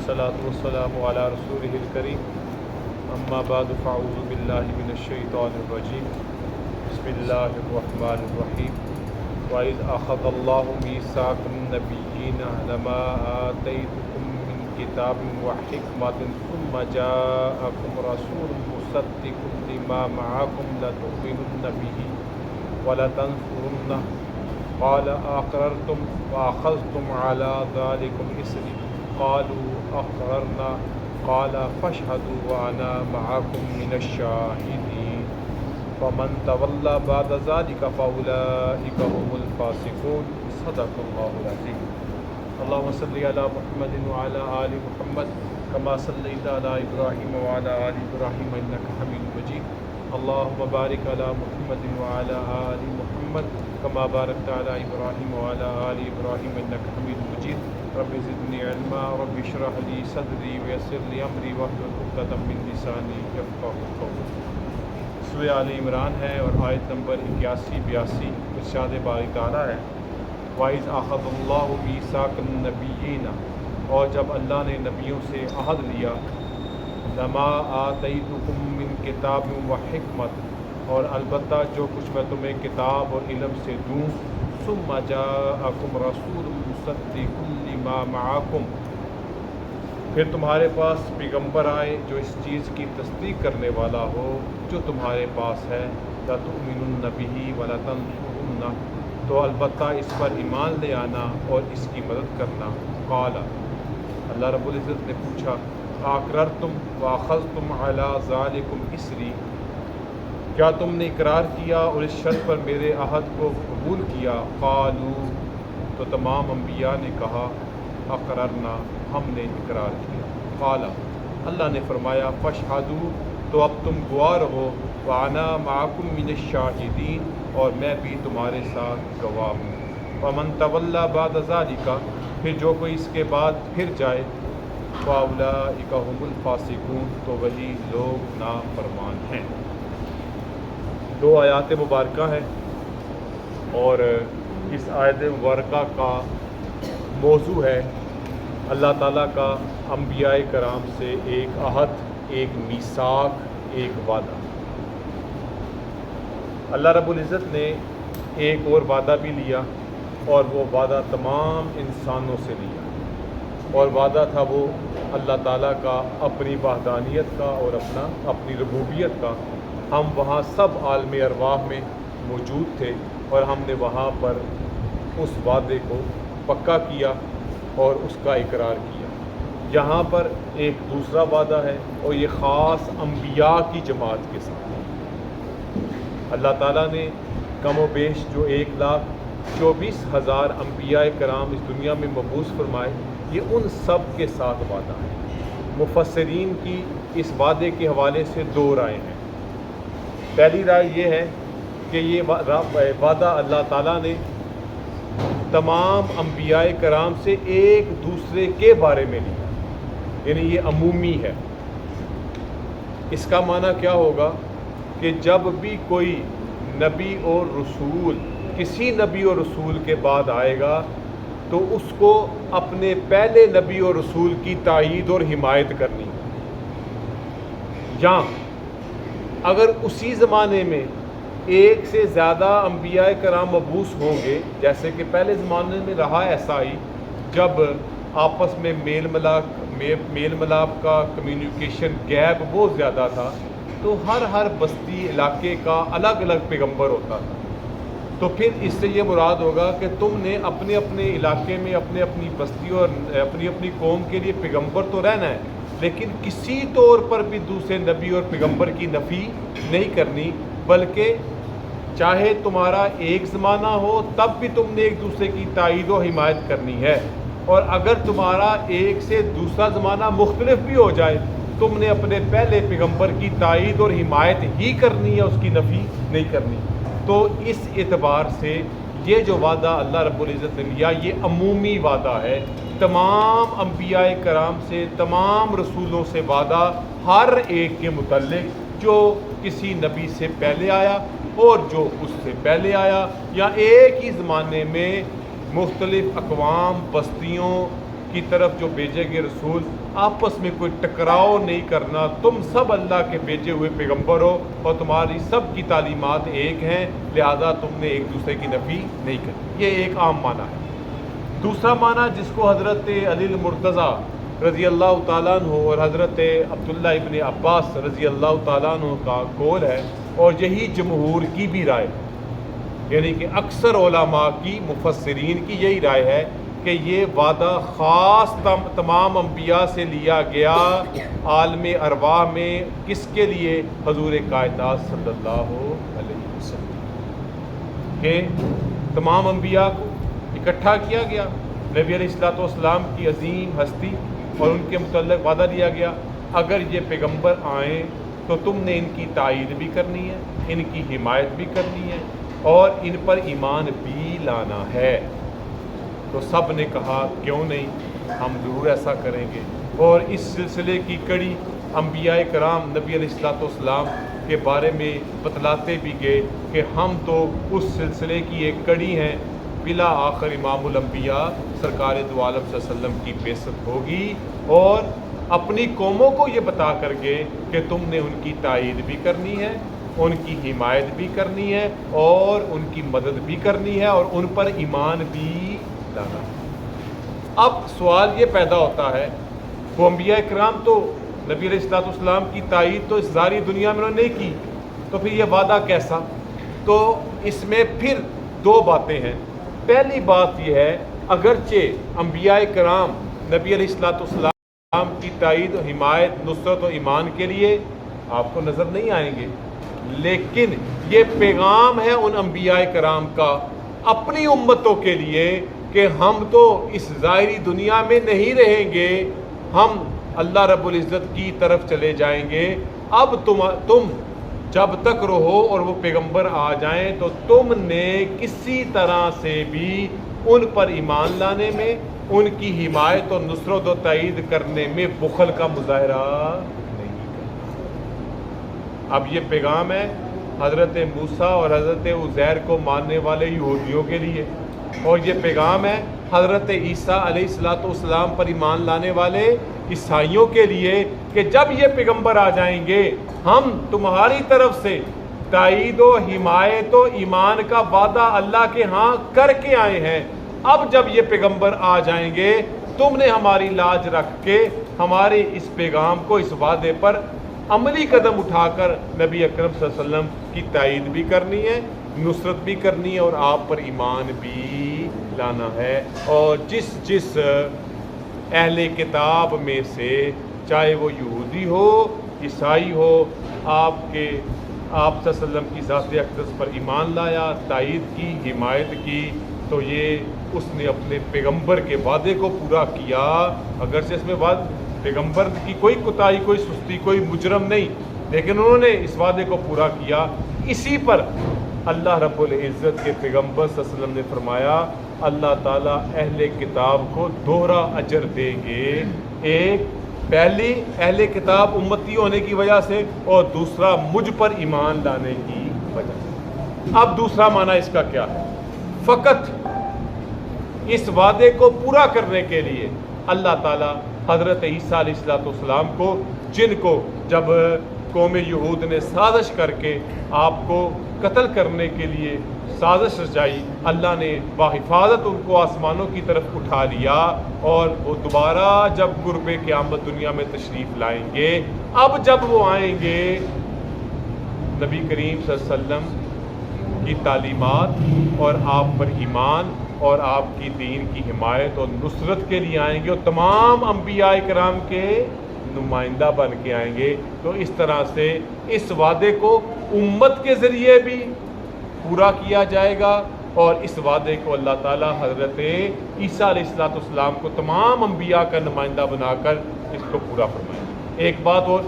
والصلاة والسلام على رسوله الكريم اما بعد فاعوذ باللہ من الشیطان الرجیم بسم اللہ الرحمن الرحیم وَإِذْ أَخَذَ اللَّهُ مِيثَاقَ النَّبِيِّينَ لَمَا آتَيْتُكُم مِّن كِتَابٍ وَحِكْمَةٍ ثُمَّ جَاءَكُمْ رَسُولٌ مُّصَدِّقٌ لِّمَا مَعَكُمْ لَتُؤْمِنُنَّ بِهِ وَلَتَنصُرُنَّهُ قَالَ أَقْرَرْتُمْ وَأَخَذْتُمْ عَلَىٰ ذَٰلِكُمْ إِصْرِي قالوا أقررنا قال فاشهدوا وأنا معكم من الشاهدين فمن تولى بعد ذلك فأولئك هم الفاسقون صدق الله العظيم اللهم صل على محمد وعلى آل محمد كما صليت على إبراهيم وعلى آل إبراهيم إنك حميد مجيد اللهم بارك على محمد وعلى آل محمد كما باركت على إبراهيم وعلى آل إبراهيم إنك حميد مجيد رب زدني علما رب اشرح لي صدري ويسر لي امری واحلل عقدۃ من لسانی یفقهوا قولی۔ سورہ آل عمران ہے اور آیت نمبر 81-82 ارشاد باری تعالیٰ ہے وَإِذْ أَخَذَ اللَّهُ مِيثَاقَ النَّبِيِّينَ اور جب اللہ نے نبیوں سے عہد لیا لَمَا آتَيْتُكُم مِّن كِتَابٍ وَحِكْمَةٍ اور البتہ جو کچھ میں تمہیں کتاب اور علم سے دوں ثُمَّ جَاءَكُمْ رَسُولٌ مُّصَدِّقٌ لِّمَا مَعَكُمْ پھر تمہارے پاس پیغمبر آئے جو اس چیز کی تصدیق کرنے والا ہو جو تمہارے پاس ہے لَتُؤْمِنُنَّ بِهِ وَلَتَنصُرُنَّهُ تو البتہ اس پر ایمان لے آنا اور اس کی مدد کرنا۔ قال اللہ رب العزت نے پوچھا اقررتم واخذتم علی ذالکم اسری کیا تم نے اقرار کیا اور اس شرط پر میرے عہد کو قبول کیا؟ قالو تو تمام انبیاء نے کہا اقررنا ہم نے اقرار کیا۔ قال اللہ نے فرمایا فاشہدوا تو اب تم گواہ رہو وانا معکم من الشاہدین اور میں بھی تمہارے ساتھ گواہ ہوں۔ ومن تولی بعد ذالک پھر جو کوئی اس کے بعد پھر جائے فاولئک هم الفاسقون تو وہی لوگ نافرمان ہیں۔ دو آیات مبارکہ ہیں اور اس آیت مبارکہ کا موضوع ہے اللہ تعالیٰ کا انبیاء کرام سے ایک عہد، ایک میثاق، ایک وعدہ۔ اللہ رب العزت نے ایک اور وعدہ بھی لیا اور وہ وعدہ تمام انسانوں سے لیا اور وعدہ تھا وہ اللہ تعالیٰ کا اپنی وحدانیت کا اور اپنی ربوبیت کا۔ ہم وہاں سب عالم ارواح میں موجود تھے اور ہم نے وہاں پر اس وعدے کو پکا کیا اور اس کا اقرار کیا۔ یہاں پر ایک دوسرا وعدہ ہے اور یہ خاص انبیاء کی جماعت کے ساتھ۔ اللہ تعالیٰ نے کم و بیش جو 1,24,000 انبیاء کرام اس دنیا میں مبعوث فرمائے یہ ان سب کے ساتھ وعدہ ہے۔ مفسرین کی اس وعدے کے حوالے سے دو رائے ہیں۔ پہلی رائے یہ ہے کہ یہ وعدہ اللہ تعالیٰ نے تمام انبیاء کرام سے ایک دوسرے کے بارے میں لیا، یعنی یہ عمومی ہے۔ اس کا معنی کیا ہوگا کہ جب بھی کوئی نبی اور رسول کسی نبی اور رسول کے بعد آئے گا تو اس کو اپنے پہلے نبی اور رسول کی تائید اور حمایت کرنی، یا اگر اسی زمانے میں ایک سے زیادہ انبیاء کرام مبعوث ہوں گے، جیسے کہ پہلے زمانے میں رہا ایسا ہی جب آپس میں میل ملاپ کا کمیونیکیشن گیپ بہت زیادہ تھا تو ہر بستی علاقے کا الگ الگ پیغمبر ہوتا تھا، تو پھر اس سے یہ مراد ہوگا کہ تم نے اپنے اپنے علاقے میں اپنی بستی اور اپنی قوم کے لیے پیغمبر تو رہنا ہے لیکن کسی طور پر بھی دوسرے نبی اور پیغمبر کی نفی نہیں کرنی، بلکہ چاہے تمہارا ایک زمانہ ہو تب بھی تم نے ایک دوسرے کی تائید و حمایت کرنی ہے، اور اگر تمہارا ایک سے دوسرا زمانہ مختلف بھی ہو جائے تم نے اپنے پہلے پیغمبر کی تائید اور حمایت ہی کرنی ہے، اس کی نفی نہیں کرنی۔ تو اس اعتبار سے یہ جو وعدہ اللہ رب العزت نے لیا یہ عمومی وعدہ ہے، تمام انبیاء کرام سے، تمام رسولوں سے وعدہ ہر ایک کے متعلق جو کسی نبی سے پہلے آیا اور جو اس سے پہلے آیا، یا ایک ہی زمانے میں مختلف اقوام، بستیوں کی طرف جو بھیجے گئے رسول آپس میں کوئی ٹکراؤ نہیں کرنا، تم سب اللہ کے بھیجے ہوئے پیغمبر ہو اور تمہاری سب کی تعلیمات ایک ہیں، لہذا تم نے ایک دوسرے کی نفی نہیں کرنی۔ یہ ایک عام معنی ہے۔ دوسرا معنی جس کو حضرت علی المرتضیٰ رضی اللہ تعالیٰ عنہ اور حضرت عبداللہ ابن عباس رضی اللہ تعالیٰ عنہ کا قول ہے، اور یہی جمہور کی بھی رائے، یعنی کہ اکثر علماء کی، مفسرین کی یہی رائے ہے کہ یہ وعدہ خاص تمام انبیاء سے لیا گیا عالم ارواح میں، کس کے لیے؟ حضور کائنات صلی اللہ علیہ وسلم، کہ تمام انبیاء کو اکٹھا کیا گیا، نبی علیہ الصلوۃ والسلام کی عظیم ہستی اور ان کے متعلق وعدہ دیا گیا، اگر یہ پیغمبر آئیں تو تم نے ان کی تائید بھی کرنی ہے، ان کی حمایت بھی کرنی ہے اور ان پر ایمان بھی لانا ہے۔ تو سب نے کہا کیوں نہیں، ہم ضرور ایسا کریں گے، اور اس سلسلے کی کڑی انبیاء کرام نبی علیہ الصلوۃ والسلام کے بارے میں بتلاتے بھی گئے کہ ہم تو اس سلسلے کی ایک کڑی ہیں، بلا آخر امام الانبیاء سرکار دو عالم صلی اللہ علیہ وسلم کی بعثت ہوگی، اور اپنی قوموں کو یہ بتا کر کے کہ تم نے ان کی تائید بھی کرنی ہے، ان کی حمایت بھی کرنی ہے اور ان کی مدد بھی کرنی ہے اور ان پر ایمان بھی لانا ہے۔ اب سوال یہ پیدا ہوتا ہے، وہ انبیاء کرام تو نبی علیہ الصلوۃ والسلام کی تائید تو اس ظاہری دنیا میں انہوں نے نہیں کی، تو پھر یہ وعدہ کیسا؟ تو اس میں پھر دو باتیں ہیں۔ پہلی بات یہ ہے، اگرچہ انبیاء کرام نبی علیہ الصلوۃ والسلام کی تائید و حمایت، نصرت و ایمان کے لیے آپ کو نظر نہیں آئیں گے، لیکن یہ پیغام ہے ان انبیاء کرام کا اپنی امتوں کے لیے کہ ہم تو اس ظاہری دنیا میں نہیں رہیں گے، ہم اللہ رب العزت کی طرف چلے جائیں گے، اب تم جب تک رہو اور وہ پیغمبر آ جائیں تو تم نے کسی طرح سے بھی ان پر ایمان لانے میں، ان کی حمایت اور نصرت و تائید کرنے میں بخل کا مظاہرہ نہیں کرنا۔ اب یہ پیغام ہے حضرت موسیٰ اور حضرت عزیر کو ماننے والے یہودیوں کے لیے، اور یہ پیغام ہے حضرت عیسیٰ علیہ الصلوۃ والسلام پر ایمان لانے والے عیسائیوں کے لیے کہ جب یہ پیغمبر آ جائیں گے ہم تمہاری طرف سے تائید و حمایت و ایمان کا وعدہ اللہ کے ہاں کر کے آئے ہیں، اب جب یہ پیغمبر آ جائیں گے تم نے ہماری لاج رکھ کے ہمارے اس پیغام کو، اس وعدے پر عملی قدم اٹھا کر نبی اکرم صلی اللہ علیہ وسلم کی تائید بھی کرنی ہے، نصرت بھی کرنی ہے اور آپ پر ایمان بھی لانا ہے۔ اور جس اہل کتاب میں سے، چاہے وہ یہودی ہو، عیسائی ہو، آپ صلی اللہ علیہ وسلم کی ذات اقدس پر ایمان لایا، تائید کی، حمایت کی، تو یہ اس نے اپنے پیغمبر کے وعدے کو پورا کیا، اگرچہ اس میں پیغمبر کی کوئی کوتاہی، کوئی سستی، کوئی مجرم نہیں، لیکن انہوں نے اس وعدے کو پورا کیا۔ اسی پر اللہ رب العزت کے پیغمبر صلی اللہ علیہ وسلم نے فرمایا اللہ تعالیٰ اہل کتاب کو دوہرا اجر دیں گے، ایک پہلی اہل کتاب امتی ہونے کی وجہ سے اور دوسرا مجھ پر ایمان لانے کی وجہ سے۔ اب دوسرا معنی اس کا کیا ہے؟ فقط اس وعدے کو پورا کرنے کے لیے اللہ تعالیٰ حضرت عیسیٰ علیہ الصلوۃ والسلام کو، جن کو جب قوم یہود نے سازش کر کے آپ کو قتل کرنے کے لیے سازش رچائی، اللہ نے بحفاظت ان کو آسمانوں کی طرف اٹھا لیا، اور وہ دوبارہ جب قرب قیامت دنیا میں تشریف لائیں گے، اب جب وہ آئیں گے نبی کریم صلی اللہ علیہ وسلم کی تعلیمات اور آپ پر ایمان اور آپ کی دین کی حمایت اور نصرت کے لیے آئیں گے، اور تمام انبیاء کرام کے نمائندہ بن کے آئیں گے۔ تو اس طرح سے اس وعدے کو امت کے ذریعے بھی پورا کیا جائے گا، اور اس وعدے کو اللہ تعالیٰ حضرت عیسیٰ علیہ الصلوۃ والسلام کو تمام انبیاء کا نمائندہ بنا کر اس کو پورا فرمائے۔ ایک بات اور،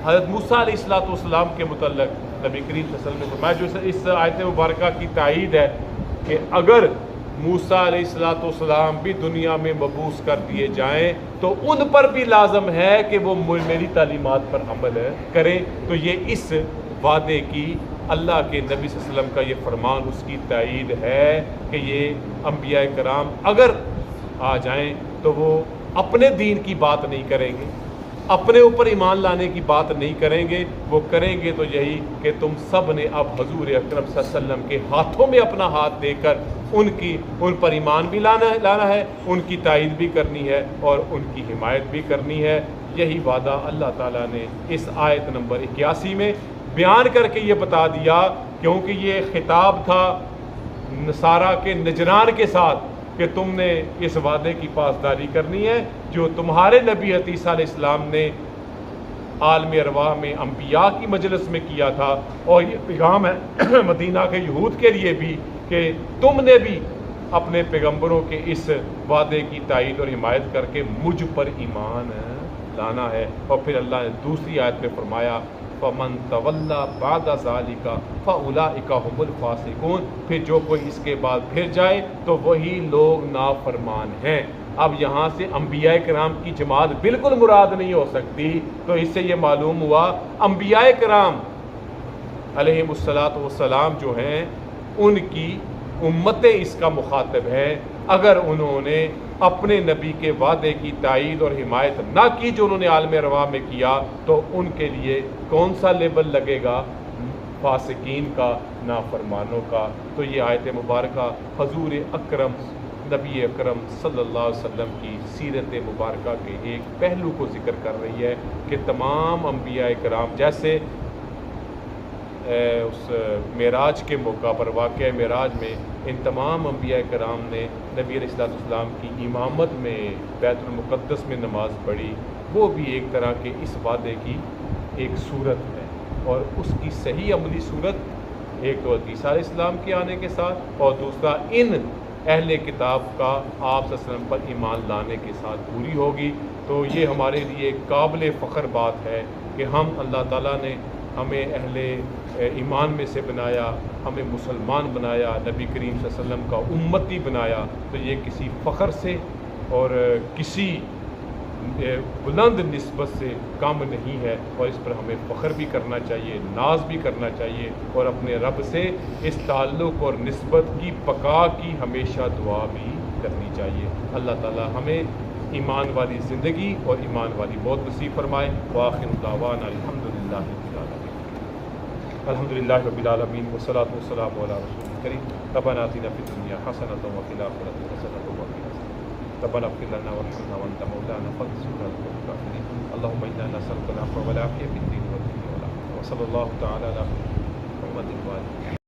حضرت موسیٰ علیہ الصلوۃ والسلام کے متعلق نبی کریم صلی اللہ علیہ وسلم نے فرمایا، جو اس آیت مبارکہ کی تائید ہے کہ اگر موسیٰ علیہ الصلوۃ والسلام بھی دنیا میں مبعوث کر دیے جائیں تو ان پر بھی لازم ہے کہ وہ میری تعلیمات پر عمل کریں۔ تو یہ اس وعدے کی اللہ کے نبی صلی اللہ علیہ وسلم کا یہ فرمان، اس کی تائید ہے کہ یہ انبیاء کرام اگر آ جائیں تو وہ اپنے دین کی بات نہیں کریں گے، اپنے اوپر ایمان لانے کی بات نہیں کریں گے، وہ کریں گے تو یہی کہ تم سب نے اب حضور اکرم صلی اللہ علیہ وسلم کے ہاتھوں میں اپنا ہاتھ دے کر ان پر ایمان بھی لانا ہے، ان کی تائید بھی کرنی ہے اور ان کی حمایت بھی کرنی ہے۔ یہی وعدہ اللہ تعالیٰ نے اس آیت نمبر 81 میں بیان کر کے یہ بتا دیا، کیونکہ یہ خطاب تھا نصارہ کے نجران کے ساتھ کہ تم نے اس وعدے کی پاسداری کرنی ہے جو تمہارے نبی عیسیٰ علیہ السلام نے عالم ارواح میں انبیاء کی مجلس میں کیا تھا، اور یہ پیغام ہے مدینہ کے یہود کے لیے بھی کہ تم نے بھی اپنے پیغمبروں کے اس وعدے کی تائید اور حمایت کر کے مجھ پر ایمان لانا ہے۔ اور پھر اللہ نے دوسری آیت میں فرمایا فَمَن تَوَلَّى بَعْدَ ذَلِكَ فَأُولَٰئِكَ هُمُ الْفَاسِقُونَ، پھر جو کوئی اس کے بعد پھر جائے تو وہی لوگ نافرمان ہیں۔ اب یہاں سے انبیاء کرام کی جماعت بالکل مراد نہیں ہو سکتی، تو اس سے یہ معلوم ہوا انبیاء کرام علیہم الصلاۃ والسلام جو ہیں ان کی امت اس کا مخاطب ہے۔ اگر انہوں نے اپنے نبی کے وعدے کی تائید اور حمایت نہ کی جو انہوں نے عالم ارواح میں کیا، تو ان کے لیے کون سا لیبل لگے گا؟ فاسقین کا، نافرمانوں کا۔ تو یہ آیت مبارکہ حضور اکرم نبی اکرم صلی اللہ علیہ وسلم کی سیرت مبارکہ کے ایک پہلو کو ذکر کر رہی ہے کہ تمام انبیاء کرام جیسے اس معراج کے موقع پر واقعہ معراج میں ان تمام انبیاء کرام نے نبی علیہ السلام کی امامت میں بیت المقدس میں نماز پڑھی، وہ بھی ایک طرح کے اس وعدے کی ایک صورت ہے، اور اس کی صحیح عملی صورت ایک تو عیسیٰ علیہ السلام کے آنے کے ساتھ، اور دوسرا ان اہل کتاب کا آپ صلی اللہ علیہ وسلم پر ایمان لانے کے ساتھ پوری ہوگی۔ تو یہ ہمارے لیے قابل فخر بات ہے کہ ہم اللہ تعالیٰ نے ہمیں اہل ایمان میں سے بنایا، ہمیں مسلمان بنایا، نبی کریم صلی اللہ علیہ وسلم کا امتی بنایا، تو یہ کسی فخر سے اور کسی بلند نسبت سے کم نہیں ہے، اور اس پر ہمیں فخر بھی کرنا چاہیے، ناز بھی کرنا چاہیے، اور اپنے رب سے اس تعلق اور نسبت کی بقا کی ہمیشہ دعا بھی کرنی چاہیے۔ اللہ تعالی ہمیں ایمان والی زندگی اور ایمان والی موت نصیب فرمائے۔ وآخر دعوانا الحمدللہ رب العالمین والصلاۃ والسلام علی رسول الکریم۔ ربنا آتنا فی الدنیا حسنۃ وفی الآخرۃ حسنۃ وقنا ربنا اغفر لنا وارحمنا وانت مولانا فانصرنا على القوم الكافرين اللهم انا نسألك العفو والعافية في الدين والدنيا والآخرة وصلى الله تعالى على محمد وآله